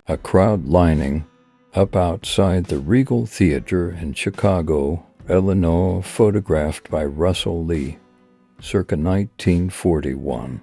A crowd lining up outside the Regal Theater in Chicago, Illinois, photographed by Russell Lee, circa 1941.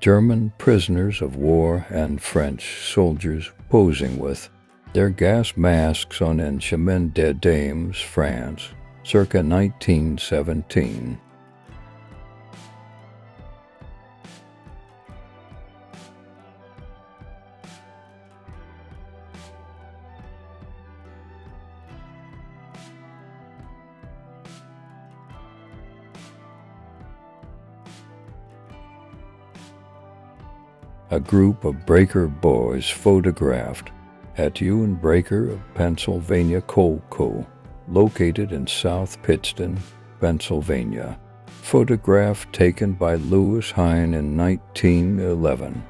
German prisoners of war and French soldiers posing with their gas masks on in Chemin des Dames, France, circa 1917. A group of breaker boys photographed at Ewan Breaker of Pennsylvania Coal Co., located in South Pittston, Pennsylvania. Photograph taken by Louis Hine in 1911.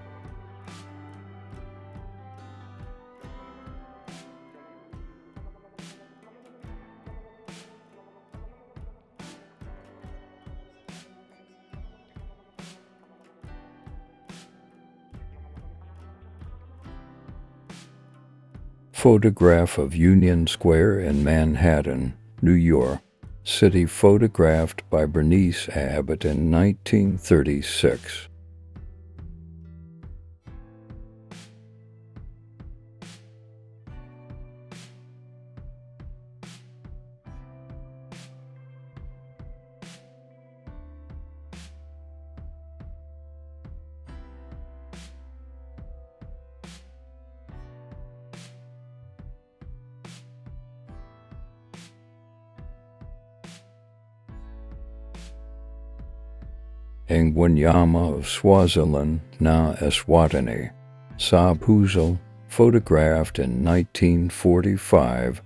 Photograph of Union Square in Manhattan, New York City, photographed by Bernice Abbott in 1936. Ngwenyama of Swaziland na Eswatini, Sabhuza, photographed in 1945.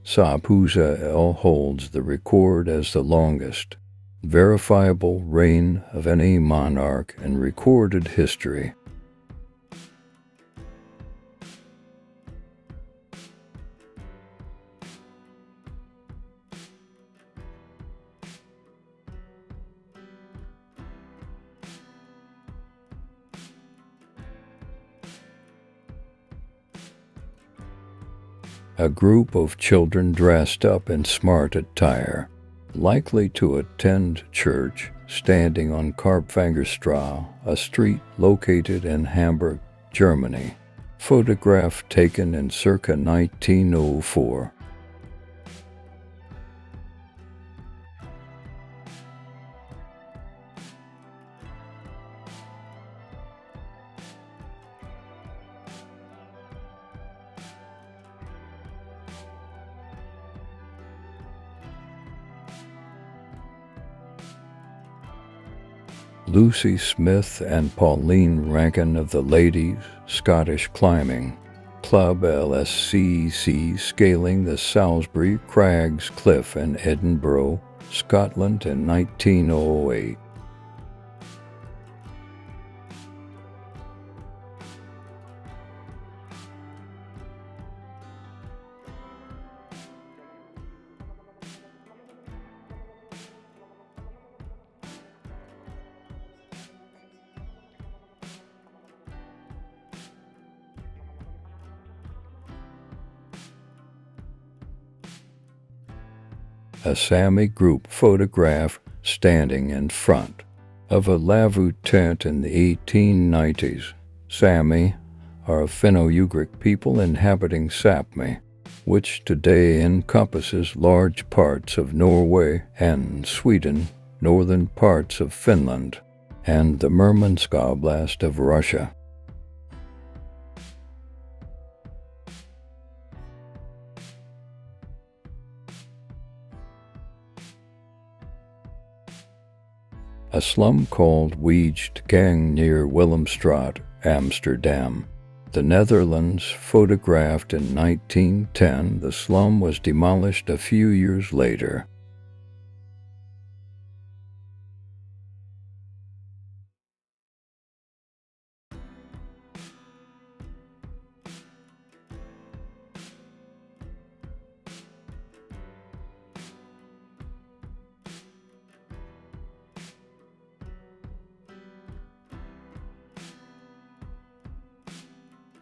Sabhuza holds the record as the longest verifiable reign of any monarch in recorded history. A group of children dressed up in smart attire, likely to attend church, standing on Karpfengerstraße, a street located in Hamburg, Germany. Photograph taken in circa 1904. Lucy Smith and Pauline Rankin of the Ladies Scottish Climbing Club LSCC scaling the Salisbury Crags Cliff in Edinburgh, Scotland in 1908. A Sami group photograph standing in front of a Lavvu tent in the 1890s. Sami are a Finno-Ugric people inhabiting Sapmi, which today encompasses large parts of Norway and Sweden, northern parts of Finland, and the Murmansk Oblast of Russia. A slum called Weijtgang near Willemstraat, Amsterdam, the Netherlands, photographed in 1910. The slum was demolished a few years later.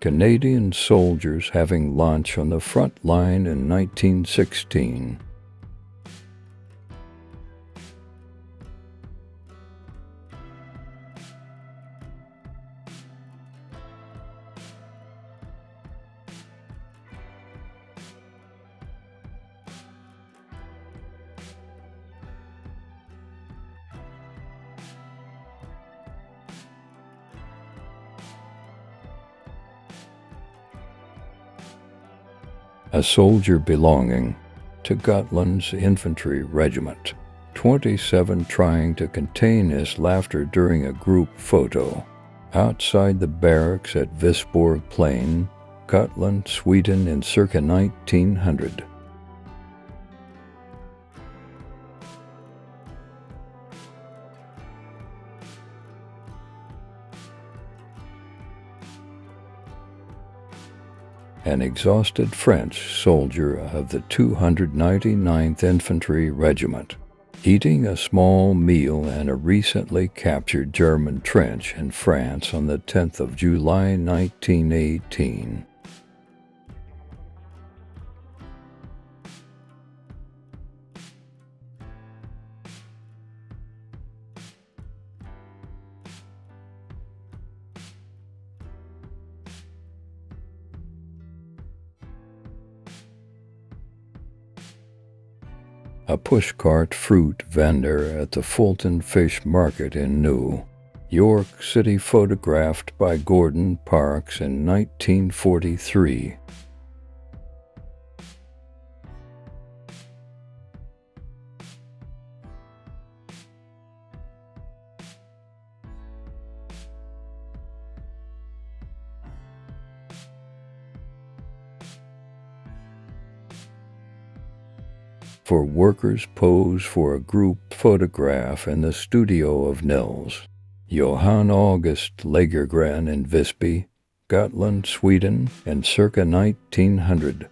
Canadian soldiers having lunch on the front line in 1916. A soldier belonging to Gotland's infantry regiment. 27 trying to contain his laughter during a group photo. Outside the barracks at Visborg Plain, Gotland, Sweden in circa 1900. An exhausted French soldier of the 299th Infantry Regiment, eating a small meal in a recently captured German trench in France on the 10th of July 1918. A pushcart fruit vendor at the Fulton Fish Market in New York City, photographed by Gordon Parks in 1943. For workers pose for a group photograph in the studio of Nils Johann August Lagergren in Visby, Gotland, Sweden, in circa 1900.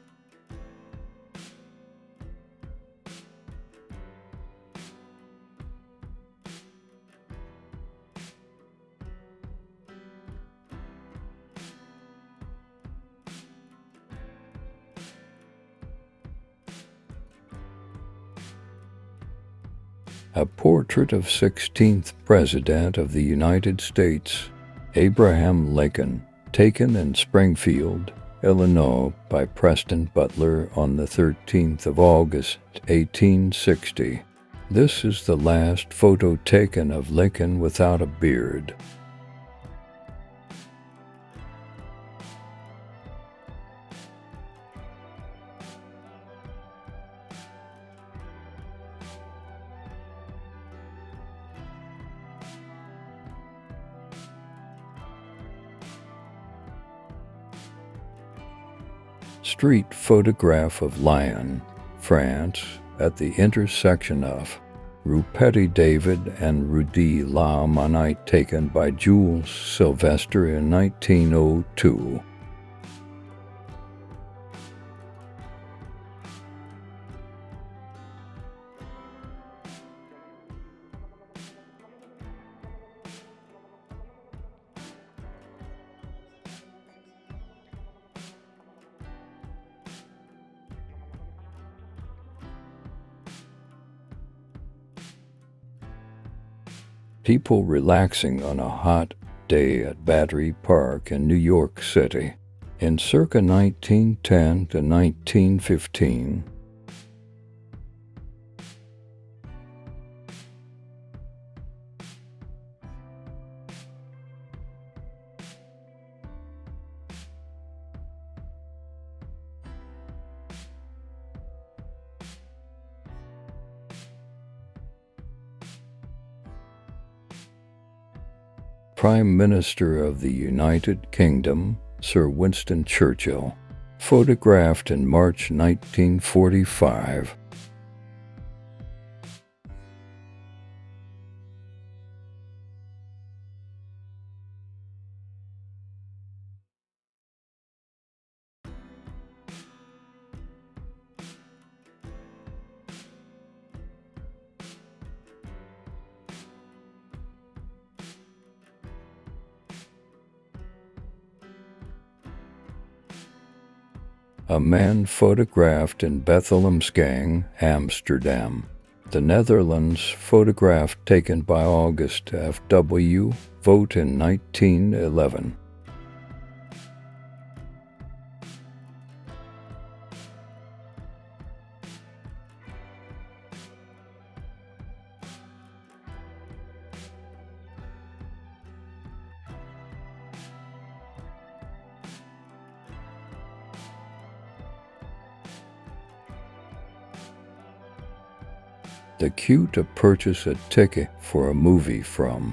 A portrait of 16th President of the United States, Abraham Lincoln, taken in Springfield, Illinois by Preston Butler on the 13th of August, 1860. This is the last photo taken of Lincoln without a beard. Street photograph of Lyon, France, at the intersection of Rue Petit David and Rue de la Monnaie, taken by Jules Sylvester in 1902. People relaxing on a hot day at Battery Park in New York City in circa 1910 to 1915. Prime Minister of the United Kingdom, Sir Winston Churchill, photographed in March 1945. a man photographed in Bethlehemsgang, Amsterdam. The Netherlands, photograph taken by August F.W. Vogt in 1911. The queue to purchase a ticket for a movie from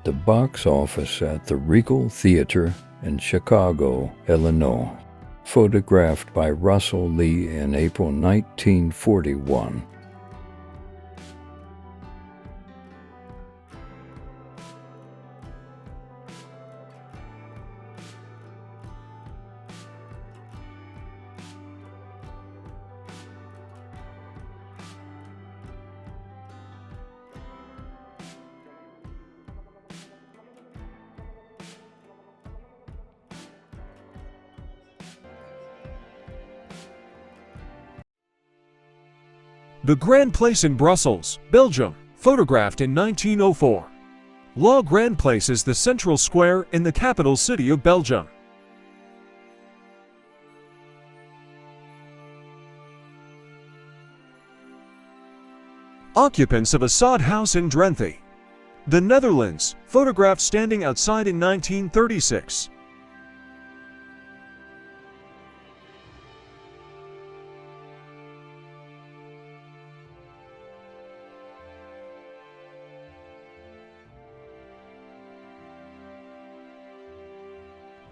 the box office at the Regal Theater in Chicago, Illinois. Photographed by Russell Lee in April 1941. The Grand Place in Brussels, Belgium, photographed in 1904. La Grand Place is the central square in the capital city of Belgium. Occupants of a sod house in Drenthe, the Netherlands, photographed standing outside in 1936.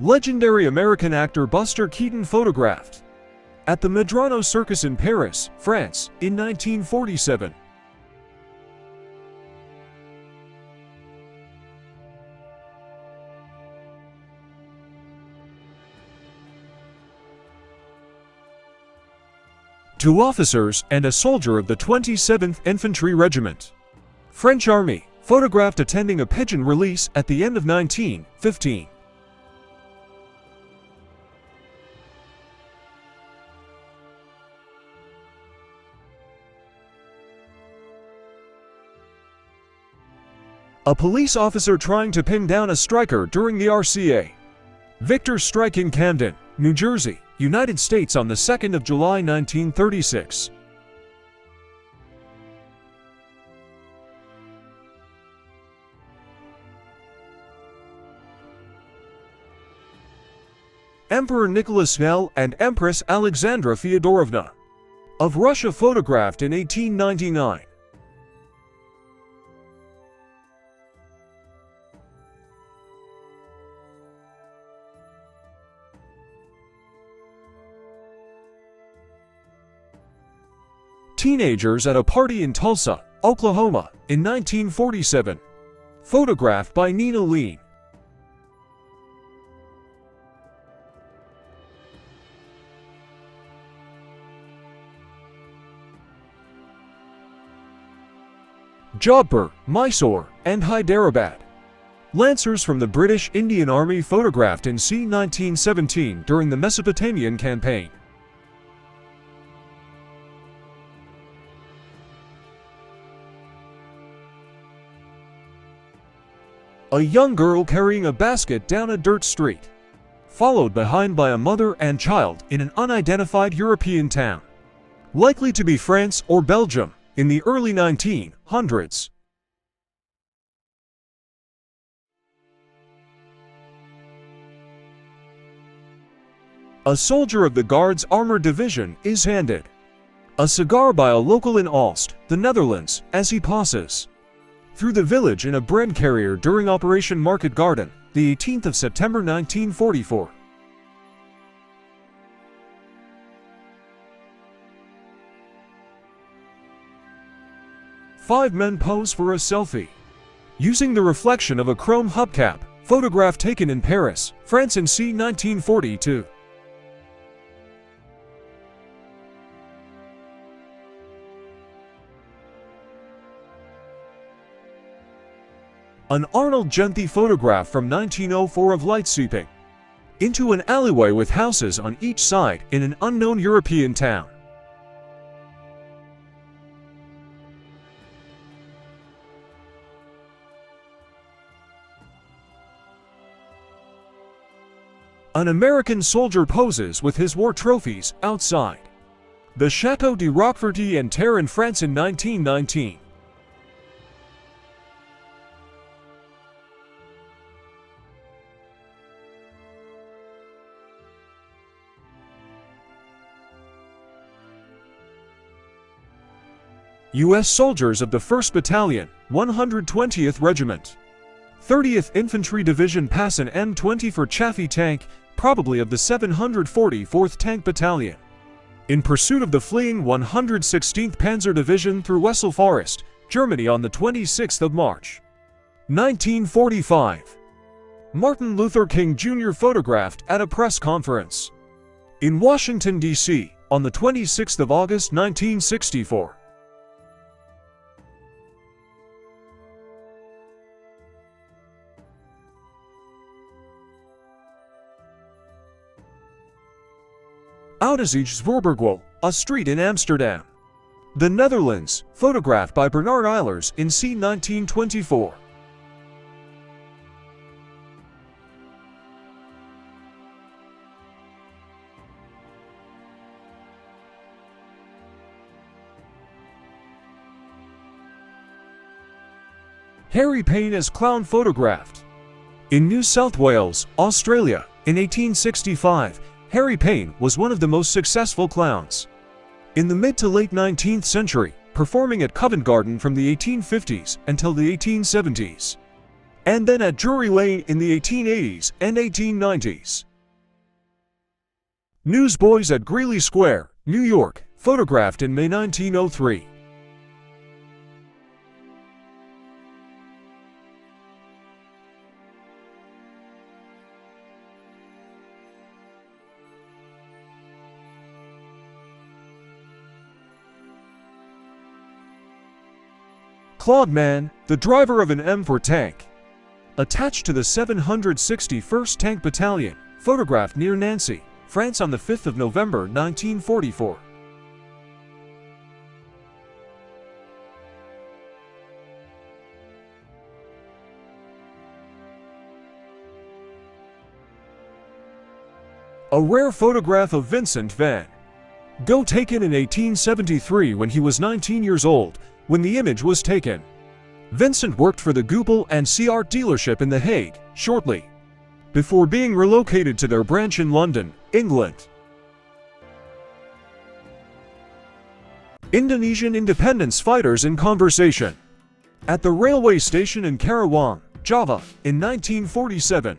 Legendary American actor Buster Keaton photographed at the Medrano Circus in Paris, France, in 1947. Two officers and a soldier of the 27th Infantry Regiment, French Army, photographed attending a pigeon release at the end of 1915. A police officer trying to pin down a striker during the RCA. Victor strike in Camden, New Jersey, United States on the 2nd of July 1936. Emperor Nicholas I and Empress Alexandra Feodorovna of Russia photographed in 1899. Teenagers at a party in Tulsa, Oklahoma, in 1947. Photographed by Nina Lean. Jodhpur, Mysore, and Hyderabad. Lancers from the British Indian Army photographed in c. 1917 during the Mesopotamian campaign. A young girl carrying a basket down a dirt street, followed behind by a mother and child in an unidentified European town, likely to be France or Belgium, in the early 1900s. A soldier of the Guards Armored Division is handed a cigar by a local in Aalst, the Netherlands, as he passes through the village in a bread carrier during Operation Market Garden, the 18th of September 1944. Five men pose for a selfie, using the reflection of a chrome hubcap, photograph taken in Paris, France in c. 1942. An Arnold Genthy photograph from 1904 of light sweeping into an alleyway with houses on each side in an unknown European town. An American soldier poses with his war trophies outside the Château de Roqueferté-en-Terre in France in 1919. U.S. soldiers of the 1st Battalion, 120th Regiment, 30th Infantry Division pass an M24 Chaffee tank, probably of the 744th Tank Battalion, in pursuit of the fleeing 116th Panzer Division through Wessel Forest, Germany on the 26th of March, 1945. Martin Luther King Jr. photographed at a press conference in Washington, D.C. on the 26th of August, 1964. Oudezijds-Voorburgwal, a street in Amsterdam, the Netherlands, photographed by Bernard Eilers in c. 1924. Harry Payne as clown photographed in New South Wales, Australia, in 1865. Harry Payne was one of the most successful clowns in the mid to late 19th century, performing at Covent Garden from the 1850s until the 1870s, and then at Drury Lane in the 1880s and 1890s. Newsboys at Greeley Square, New York, photographed in May 1903. Claude Mann, the driver of an M4 tank, attached to the 761st Tank Battalion, photographed near Nancy, France on the 5th of November 1944. A rare photograph of Vincent van Gogh taken in 1873 when he was 19 years old. When the image was taken, Vincent worked for the Goupil and C art dealership in The Hague shortly before being relocated to their branch in London, England. Indonesian independence fighters in conversation at the railway station in Karawang, Java, in 1947.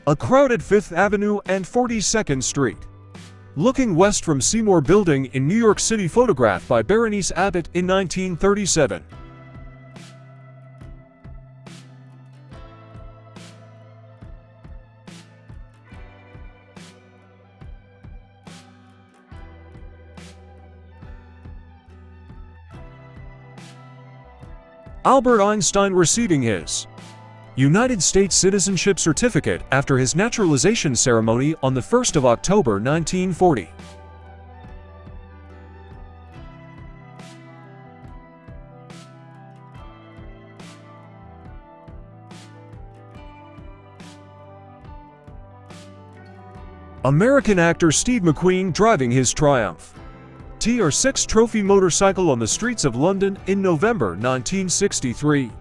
A crowded 5th Avenue and 42nd Street, looking west from Seymour Building in New York City, photographed by Berenice Abbott in 1937. Albert Einstein receiving his United States citizenship certificate after his naturalization ceremony on the 1st of October 1940. American actor Steve McQueen driving his Triumph TR6 trophy motorcycle on the streets of London in November 1963.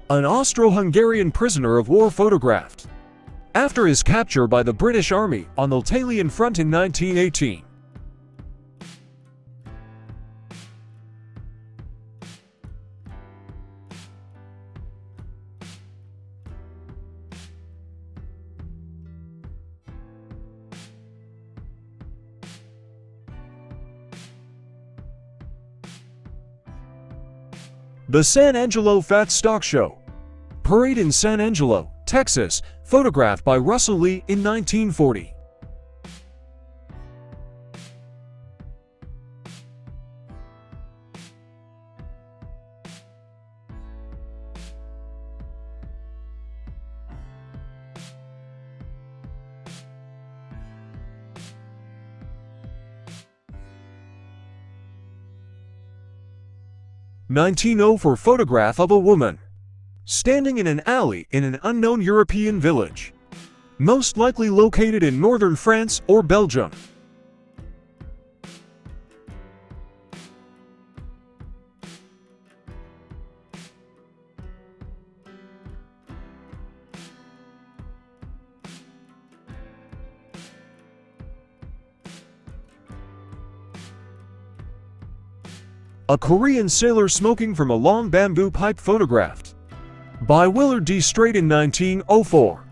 An Austro-Hungarian prisoner of war photographed after his capture by the British Army on the Italian front in 1918. The San Angelo Fat Stock Show. Parade in San Angelo, Texas, photographed by Russell Lee in 1940. (1904) Photograph of a woman standing in an alley in an unknown European village, most likely located in northern France or Belgium. A Korean sailor smoking from a long bamboo pipe photographed by Willard D. Straight in 1904.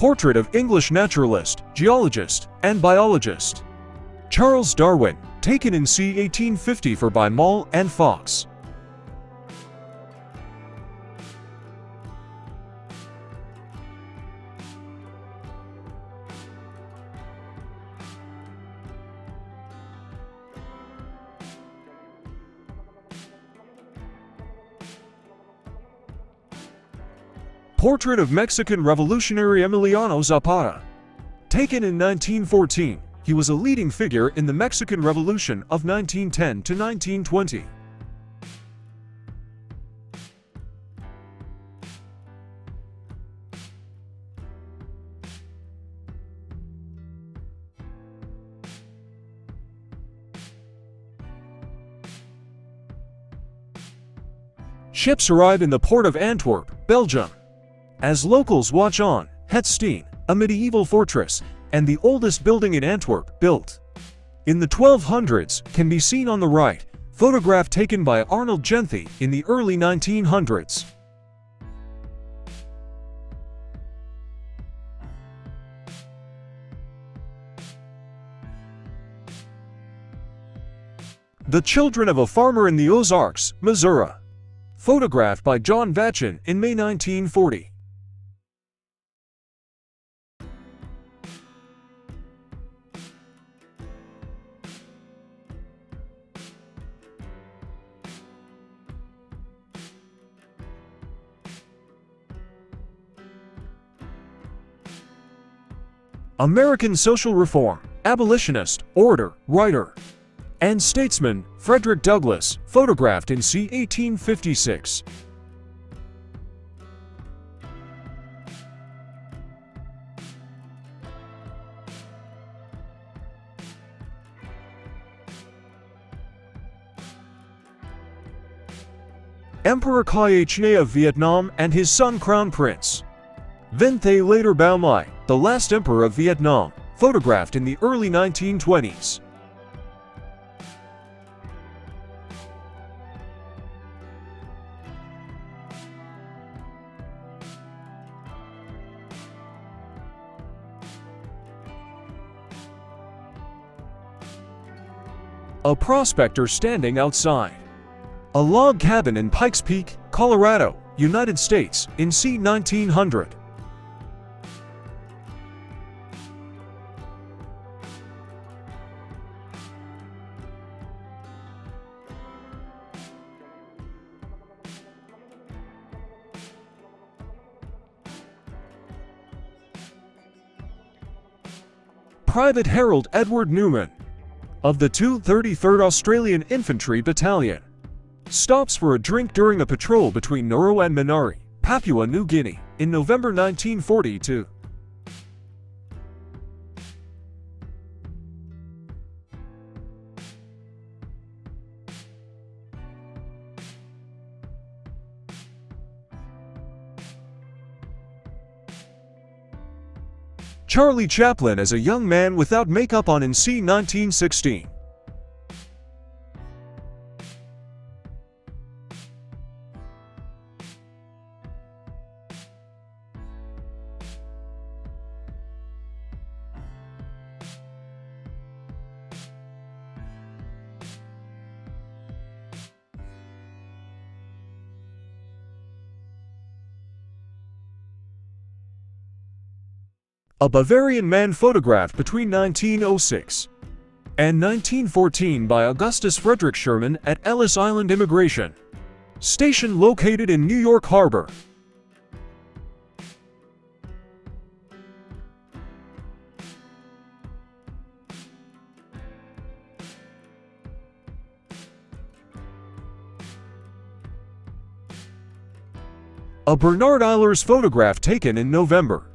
Portrait of English naturalist, geologist, and biologist Charles Darwin, taken in c. 1850 by Moll and Fox. Portrait of Mexican revolutionary Emiliano Zapata. Taken in 1914, he was a leading figure in the Mexican Revolution of 1910 to 1920. Ships arrive in the port of Antwerp, Belgium. As locals watch on, Het Steen, a medieval fortress, and the oldest building in Antwerp, built in the 1200s, can be seen on the right, photograph taken by Arnold Genthy in the early 1900s. The Children of a Farmer in the Ozarks, Missouri. Photographed by John Vachin in May 1940. American social reform, abolitionist, orator, writer, and statesman Frederick Douglass, photographed in c. 1856. Emperor Kai of Vietnam and his son Crown Prince Vinh Thay later Bao Mai, the last emperor of Vietnam, photographed in the early 1920s. A prospector standing outside a log cabin in Pikes Peak, Colorado, United States, in c. 1900. Private Harold Edward Newman of the 233rd Australian Infantry Battalion stops for a drink during a patrol between Nauru and Minari, Papua New Guinea, in November 1942. Charlie Chaplin as a young man without makeup on in c. 1916. A Bavarian man photographed between 1906 and 1914 by Augustus Frederick Sherman at Ellis Island Immigration Station located in New York Harbor. A Bernard Eilers photograph taken in November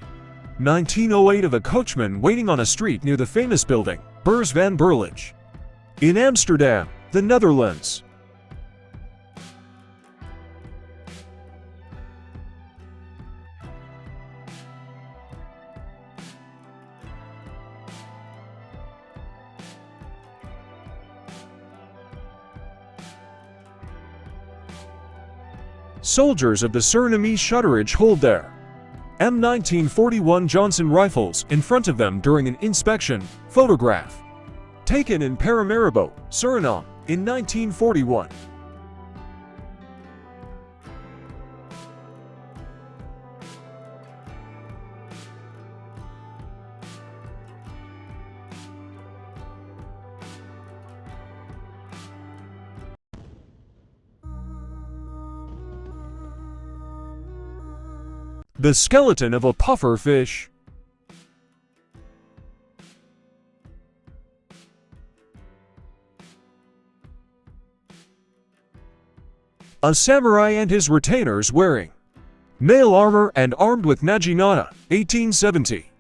1908 of a coachman waiting on a street near the famous building, Beurs van Berlage, in Amsterdam, the Netherlands. Soldiers of the Surinamese Shutteridge hold their M1941 Johnson rifles in front of them during an inspection. Photograph taken in Paramaribo, Suriname, in 1941. The skeleton of a puffer fish. A samurai and his retainers wearing mail armor and armed with naginata, 1870.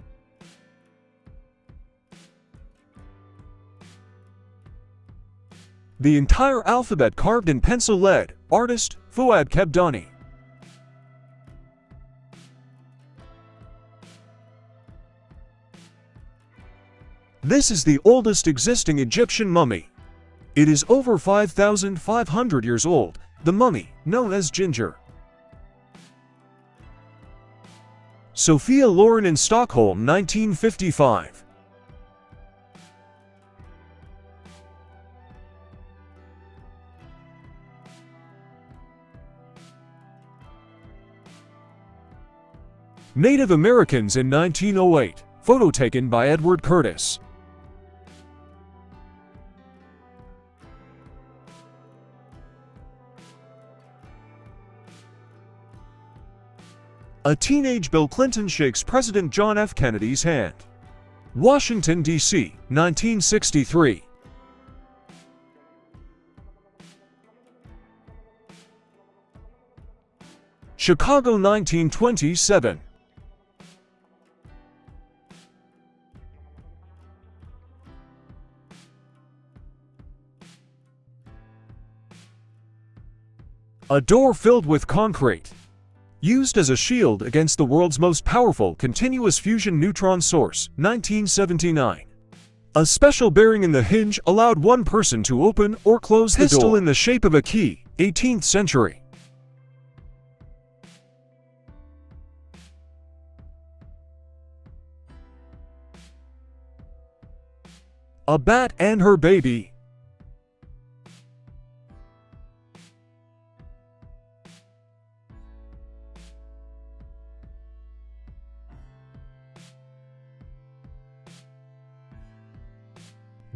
The entire alphabet carved in pencil lead. Artist, Fuad Kebdani. This is the oldest existing Egyptian mummy. It is over 5,500 years old, the mummy, known as Ginger. Sophia Loren in Stockholm, 1955. Native Americans in 1908, photo taken by Edward Curtis. A teenage Bill Clinton shakes President John F. Kennedy's hand. Washington, D.C., 1963. Chicago, 1927. A door filled with concrete, used as a shield against the world's most powerful continuous fusion neutron source, 1979. A special bearing in the hinge allowed one person to open or close the door. Pistol in the shape of a key, 18th century. A bat and her baby.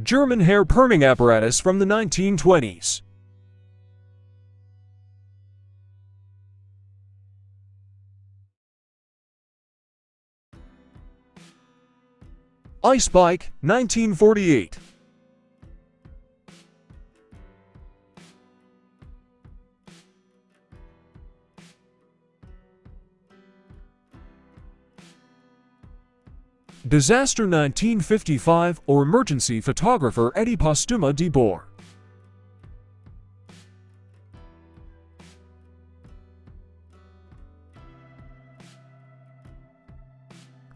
German hair perming apparatus from the 1920s. Ice bike, 1948. Disaster 1955 or emergency photographer Eddie Postuma de Boer.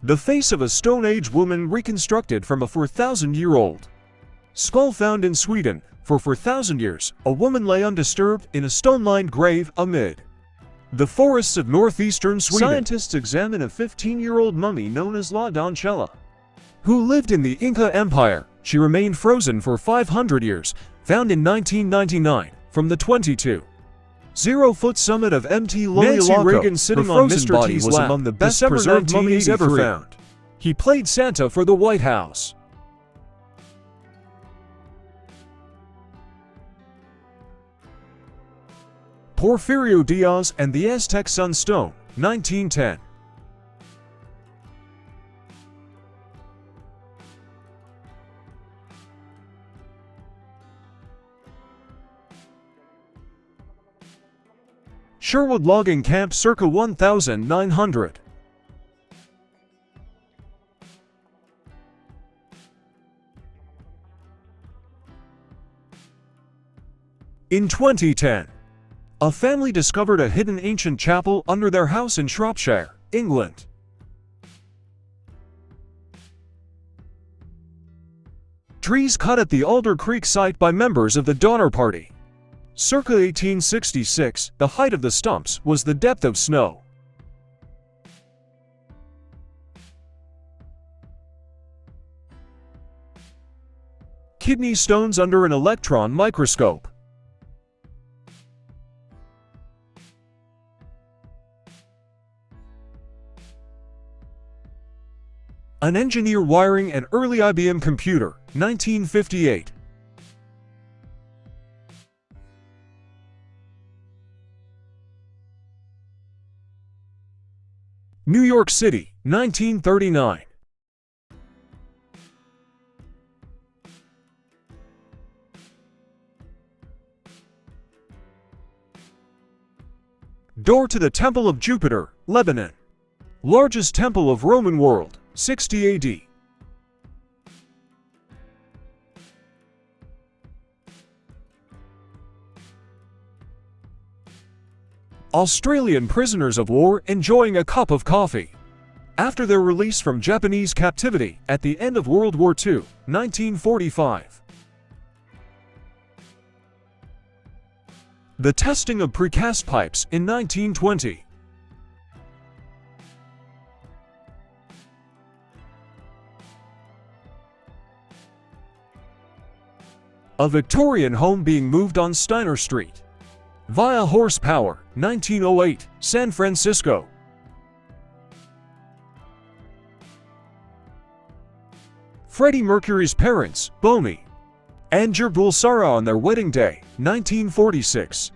The face of a Stone Age woman reconstructed from a 4,000-year-old skull found in Sweden. For 4,000 years, a woman lay undisturbed in a stone-lined grave amid the forests of northeastern Sweden. Scientists examine a 15-year-old mummy known as La Doncella, who lived in the Inca Empire. She remained frozen for 500 years, found in 1999, from the 22.0-foot summit of Mt. Lollialaco. Nancy Reagan sitting on Mr. T's lap, among the best preserved mummies ever found. He played Santa for the White House. Porfirio Diaz and the Aztec Sunstone, 1910. Sherwood Logging Camp circa 1900. In 2010, a family discovered a hidden ancient chapel under their house in Shropshire, England. Trees cut at the Alder Creek site by members of the Donner Party. Circa 1866, the height of the stumps was the depth of snow. Kidney stones under an electron microscope. An engineer wiring an early IBM computer, 1958. New York City, 1939. Door to the Temple of Jupiter, Lebanon. Largest temple of Roman world, 60 AD. Australian prisoners of war enjoying a cup of coffee after their release from Japanese captivity at the end of World War II, 1945. The testing of precast pipes in 1920. A Victorian home being moved on Steiner Street via horsepower, 1908, San Francisco. Freddie Mercury's parents, Bomi and Jair Bulsara on their wedding day, 1946.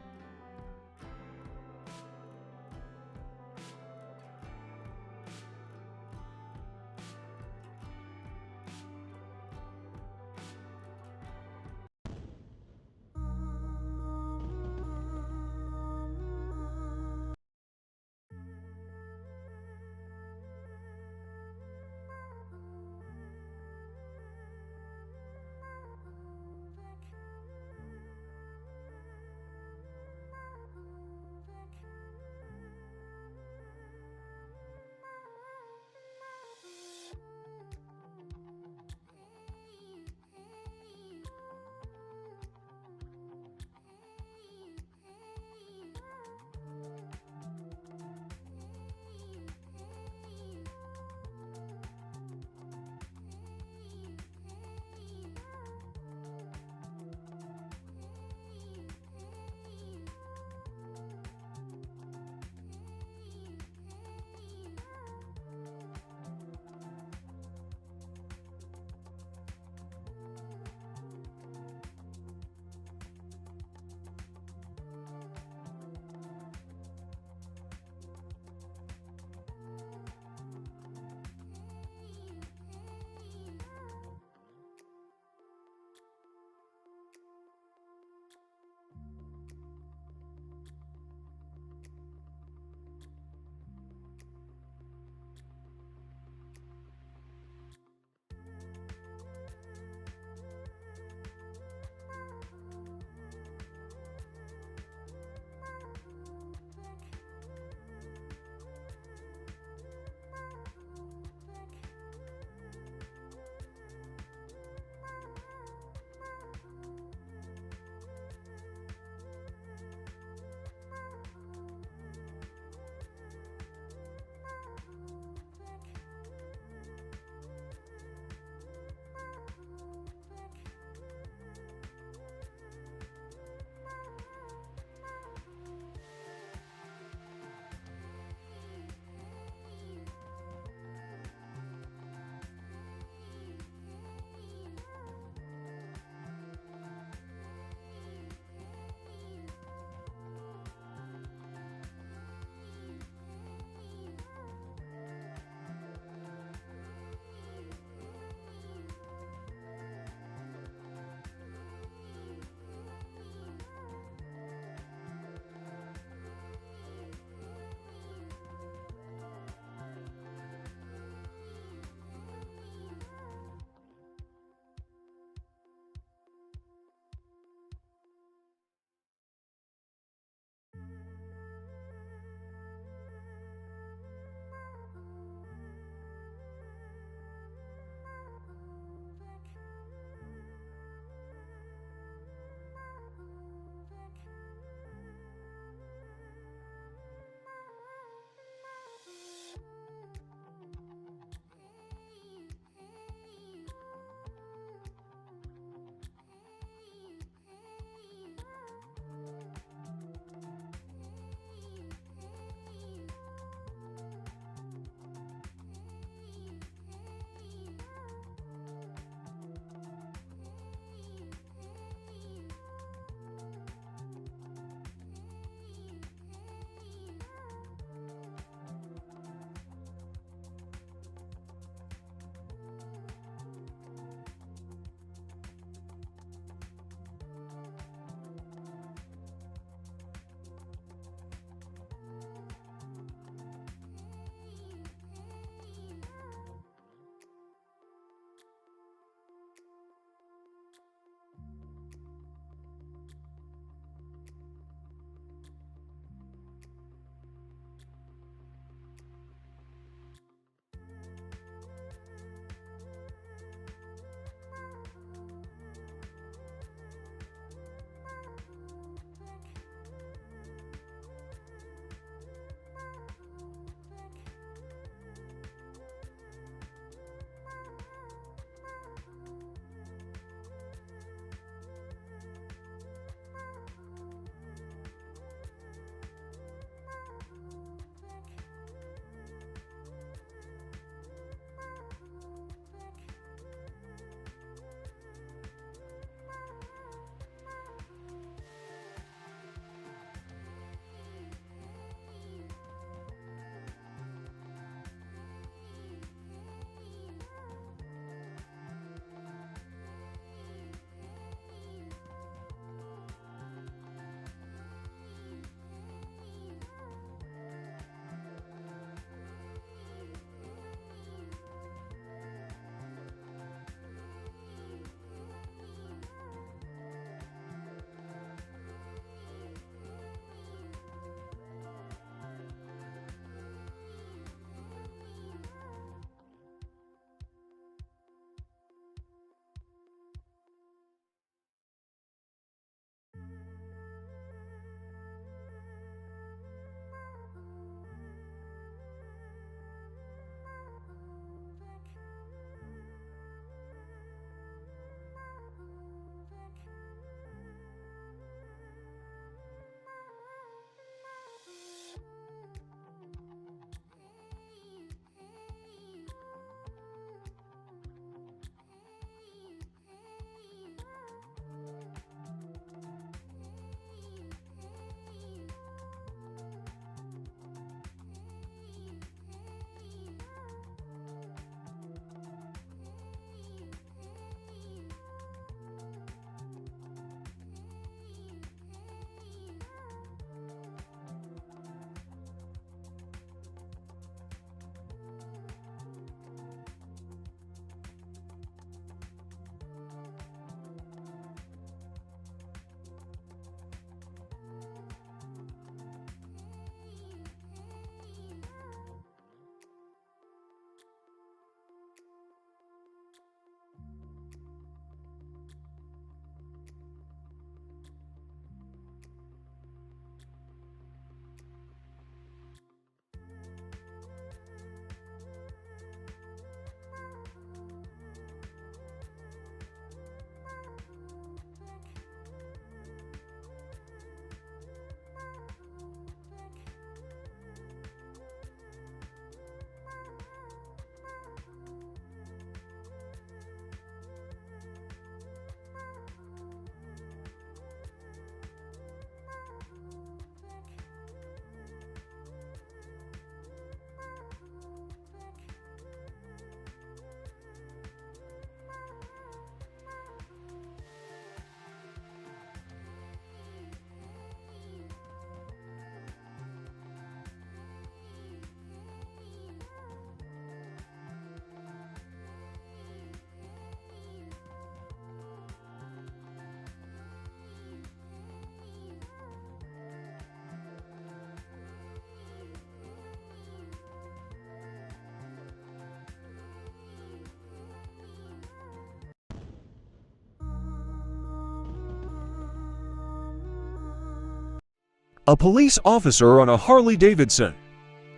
A police officer on a Harley-Davidson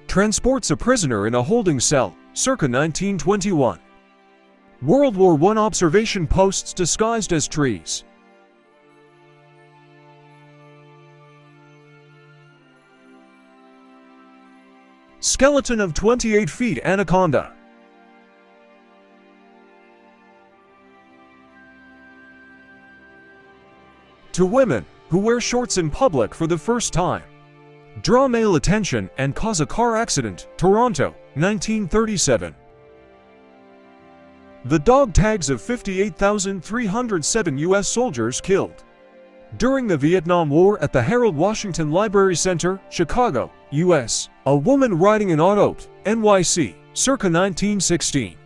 transports a prisoner in a holding cell, circa 1921. World War I observation posts disguised as trees. Skeleton of 28 feet anaconda. To women who wear shorts in public for the first time. Draw male attention and cause a car accident, Toronto, 1937. The dog tags of 58,307 U.S. soldiers killed during the Vietnam War at the Harold Washington Library Center, Chicago, U.S. A woman riding an auto, NYC, circa 1916.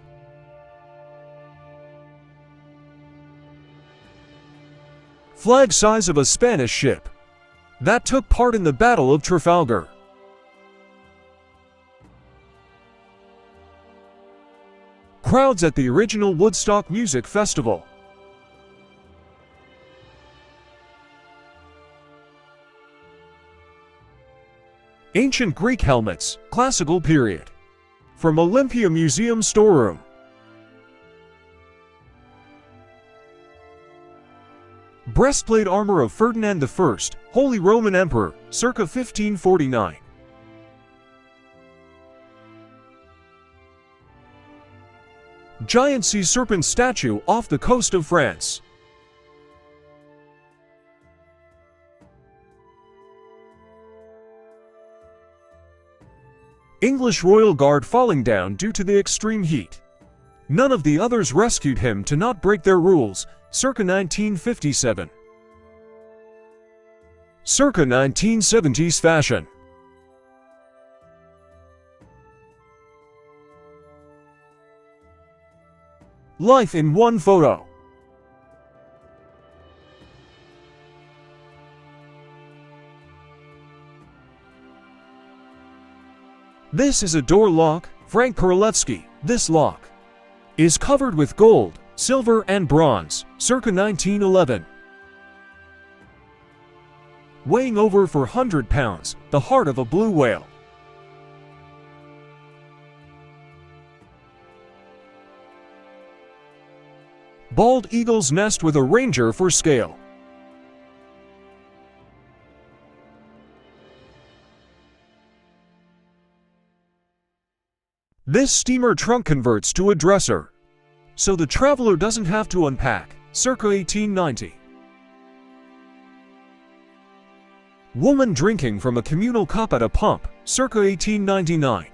Flag size of a Spanish ship that took part in the Battle of Trafalgar. Crowds at the original Woodstock Music Festival. Ancient Greek helmets, classical period. From Olympia Museum storeroom. Breastplate armor of Ferdinand I, Holy Roman Emperor, circa 1549. Giant sea serpent statue off the coast of France. English Royal Guard falling down due to the extreme heat. None of the others rescued him to not break their rules, circa 1957. Circa 1970s fashion. Life in one photo. This is a door lock, Frank Korolevsky. This lock is covered with gold, silver and bronze, circa 1911. Weighing over 400 pounds, the heart of a blue whale. Bald eagle's nest with a ranger for scale. This steamer trunk converts to a dresser, so the traveler doesn't have to unpack, circa 1890. Woman drinking from a communal cup at a pump, circa 1899.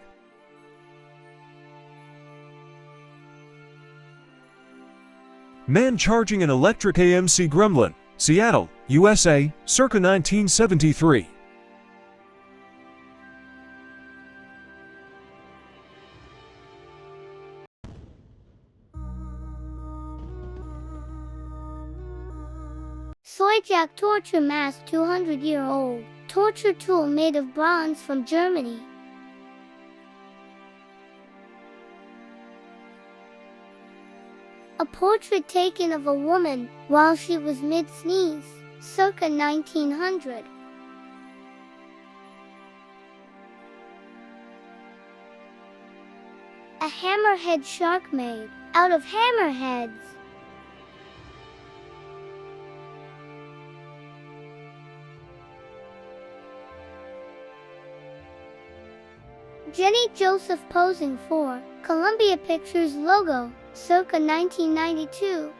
Man charging an electric AMC Gremlin, Seattle, USA, circa 1973. Soyjak torture mask 200-year-old torture tool made of bronze from Germany. A portrait taken of a woman while she was mid-sneeze, circa 1900. A hammerhead shark made out of hammerheads. Jenny Joseph posing for Columbia Pictures logo, circa 1992.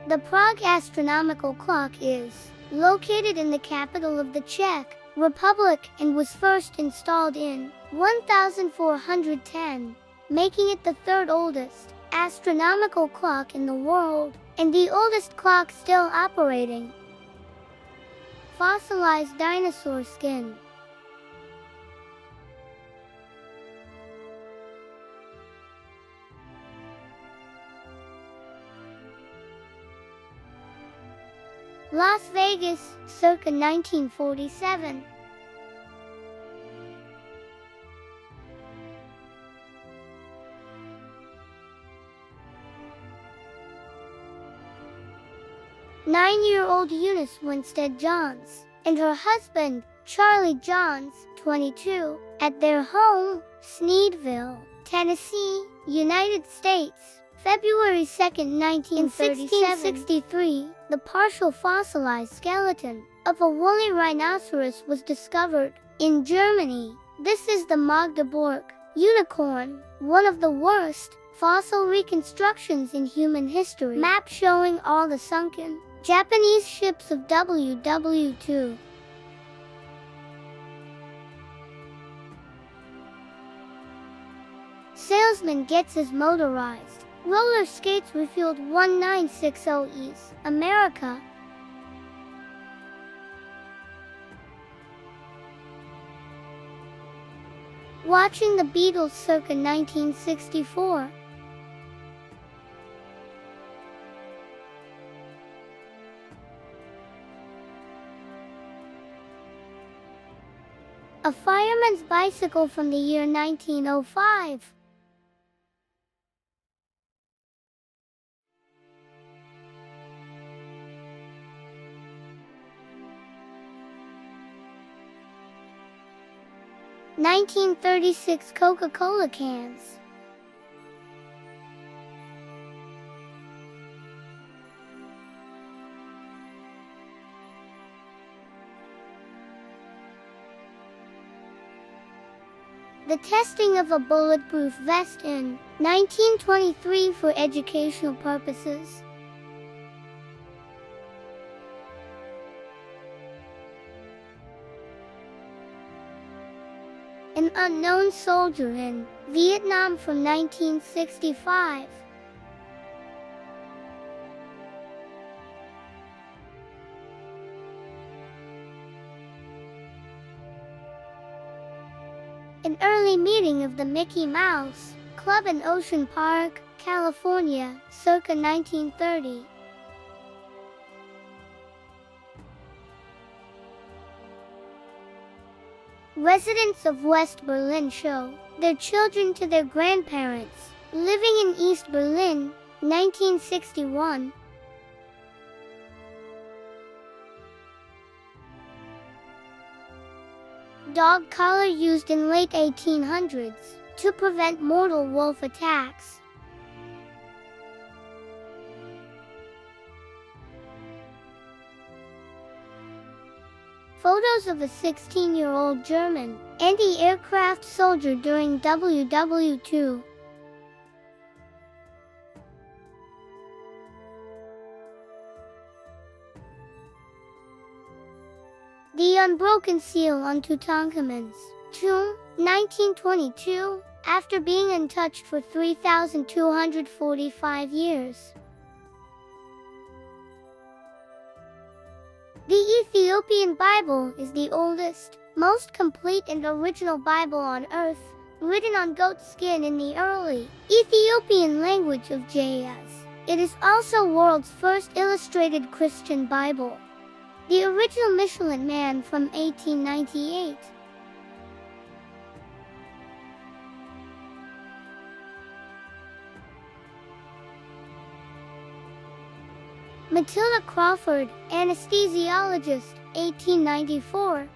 The Prague astronomical clock is located in the capital of the Czech Republic and was first installed in 1410, making it the third oldest astronomical clock in the world, and the oldest clock still operating. Fossilized dinosaur skin. Las Vegas, circa 1947. 9-year-old Eunice Winstead Johns, and her husband, Charlie Johns, 22, at their home, Sneedville, Tennessee, United States, February 2, 1937. In 1663, the partial fossilized skeleton of a woolly rhinoceros was discovered in Germany. This is the Magdeburg unicorn, one of the worst fossil reconstructions in human history. Map showing all the sunken Japanese ships of WW2. Salesman gets his motorized roller skates refueled 1960 East America. Watching the Beatles circa 1964. A fireman's bicycle from the year 1905. (1936) Coca-Cola cans. The testing of a bulletproof vest in 1923 for educational purposes. An unknown soldier in Vietnam from 1965. An early meeting of the Mickey Mouse Club in Ocean Park, California, circa 1930. Residents of West Berlin show their children to their grandparents living in East Berlin, 1961. Dog collar used in late 1800s to prevent mortal wolf attacks. Photos of a 16-year-old German anti-aircraft soldier during WW2. The unbroken seal on Tutankhamun's tomb, 1922, after being untouched for 3,245 years. The Ethiopian Bible is the oldest, most complete and original Bible on earth, written on goat skin in the early Ethiopian language of J.S. It is also world's first illustrated Christian Bible. The original Michelin Man from 1898. Matilda Crawford, anesthesiologist, 1894.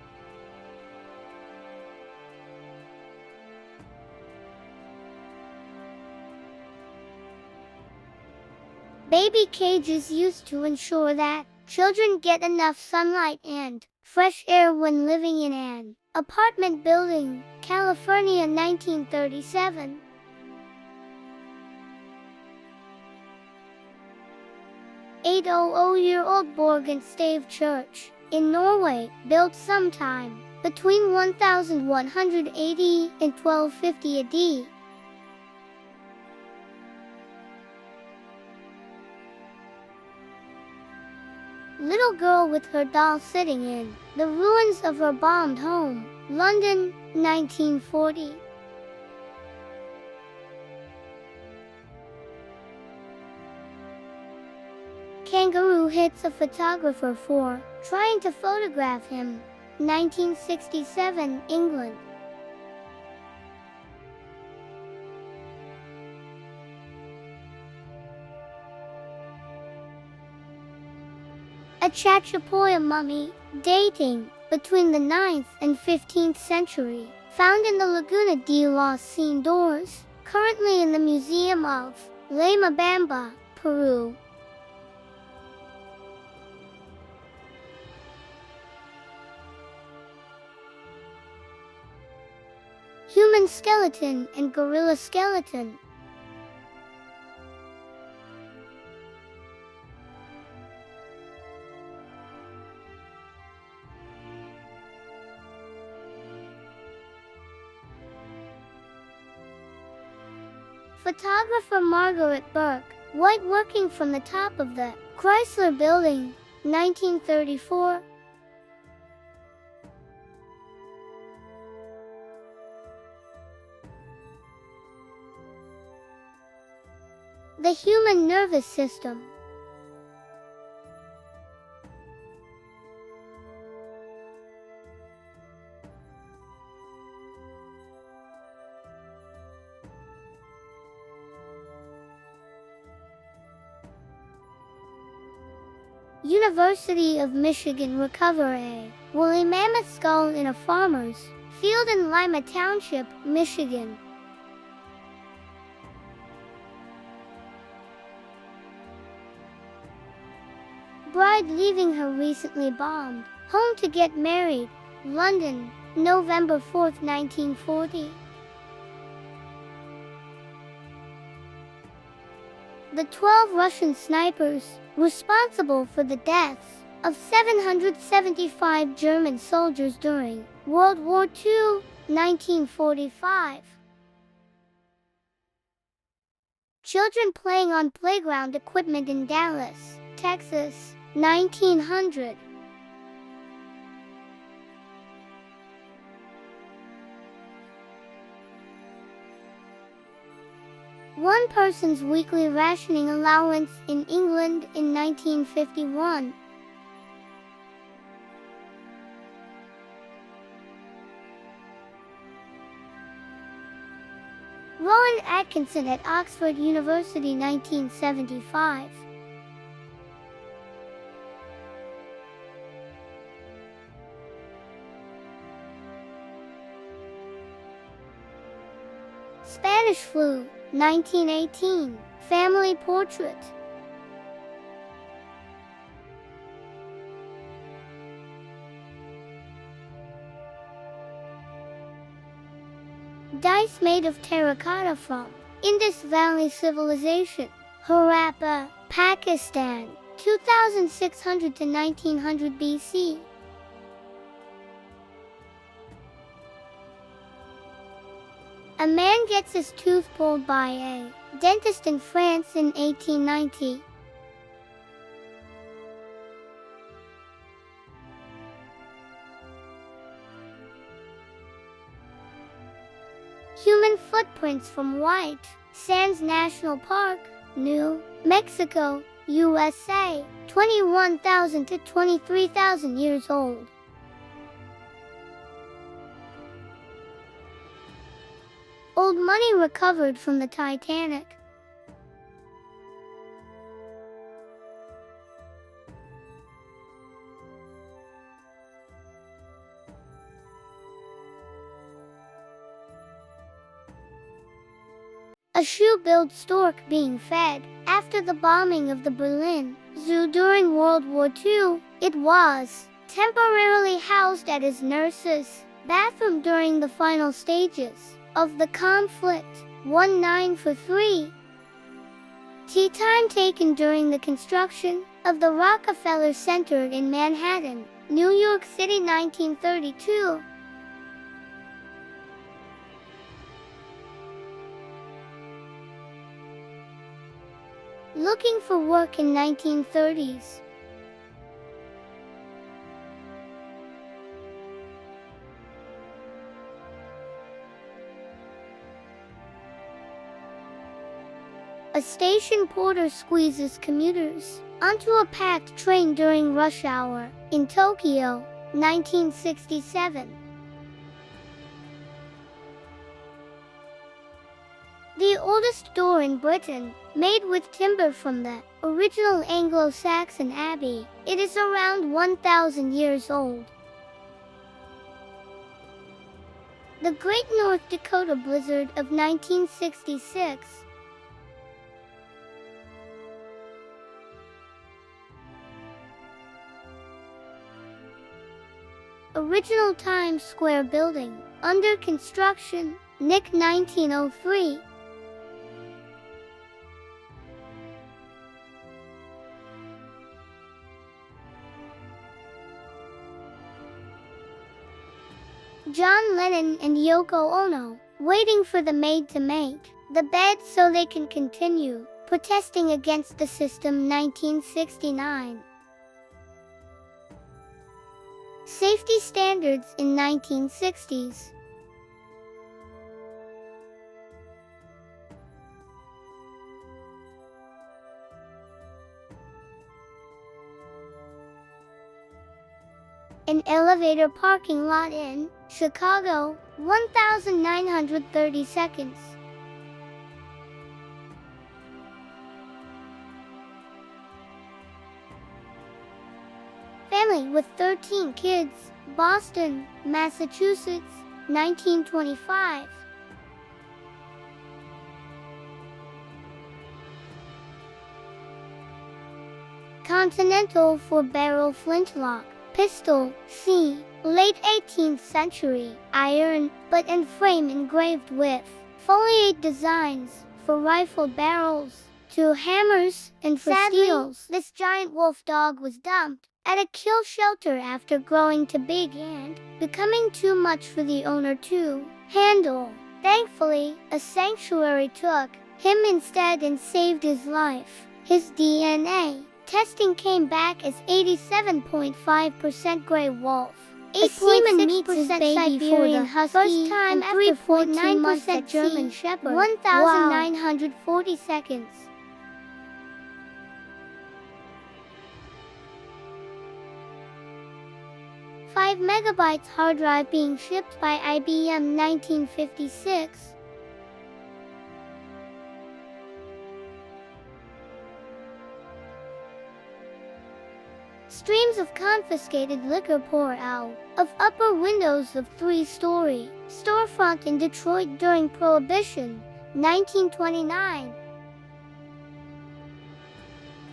Baby cages used to ensure that children get enough sunlight and fresh air when living in an apartment building, California, 1937. Eight-year-old Borg and Stave Church in Norway, built sometime between 1180 and 1250 AD. Little girl with her doll sitting in the ruins of her bombed home, London, 1940. Kangaroo hits a photographer for trying to photograph him, 1967, England. Chachapoya mummy, dating between the 9th and 15th century, found in the Laguna de los Cendores, currently in the Museum of Lamabamba, Peru. Human skeleton and gorilla skeleton. Photographer Margaret Burke, white working from the top of the Chrysler Building, 1934. The human nervous system. University of Michigan recover a woolly mammoth skull in a farmer's field in Lima Township, Michigan. Bride leaving her recently bombed home to get married, London, November 4, 1940. The 12 Russian snipers responsible for the deaths of 775 German soldiers during World War II, 1945. Children playing on playground equipment in Dallas, Texas, 1900. One person's weekly rationing allowance in England in 1951. Rowan Atkinson at Oxford University, 1975. Spanish flu, 1918, family portrait. Dice made of terracotta from Indus Valley Civilization, Harappa, Pakistan, 2600 to 1900 BC. A man gets his tooth pulled by a dentist in France in 1890. Human footprints from White Sands National Park, New Mexico, USA, 21,000 to 23,000 years old. Old money recovered from the Titanic. A shoe-billed stork being fed after the bombing of the Berlin Zoo during World War II. It was temporarily housed at his nurse's bathroom during the final stages of the conflict. 1943. Tea time taken during the construction of the Rockefeller Center in Manhattan, New York City, 1932. Looking for work in 1930s. A station porter squeezes commuters onto a packed train during rush hour in Tokyo, 1967. The oldest door in Britain made with timber from the original Anglo-Saxon abbey. It is around 1,000 years old. The Great North Dakota Blizzard of 1966. Original Times Square building, under construction, Nick 1903. John Lennon and Yoko Ono, waiting for the maid to make the bed so they can continue protesting against the system 1969. Safety standards in 1960s. An elevator parking lot in Chicago, 1,930 seconds. Family with 13 kids, Boston, Massachusetts, 1925. Continental 4-barrel flintlock, pistol, c. Late 18th century, iron, butt and frame engraved with foliate designs for rifle barrels, 2 hammers, and for steels. This giant wolf dog was dumped at a kill shelter after growing too big and becoming too much for the owner to handle. Thankfully, a sanctuary took him instead and saved his life. His DNA testing came back as 87.5% gray wolf. 8.6% Siberian Husky, first time and 3.9% German Shepherd. 1,940 seconds. – 5 megabytes hard drive being shipped by IBM 1956. Streams of confiscated liquor pour out of upper windows of 3-story storefront in Detroit during Prohibition, 1929.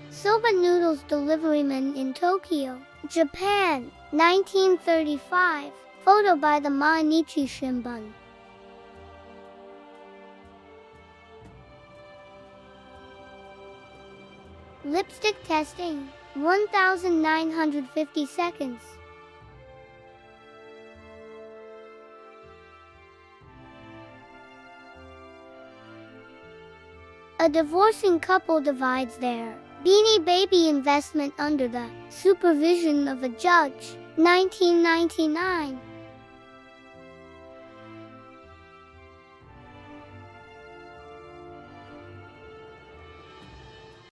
Soba noodles deliveryman in Tokyo, Japan, 1935. Photo by the Mainichi Shimbun. Lipstick testing, 1,950 seconds. A divorcing couple divides their Beanie Baby investment under the supervision of a judge, 1999.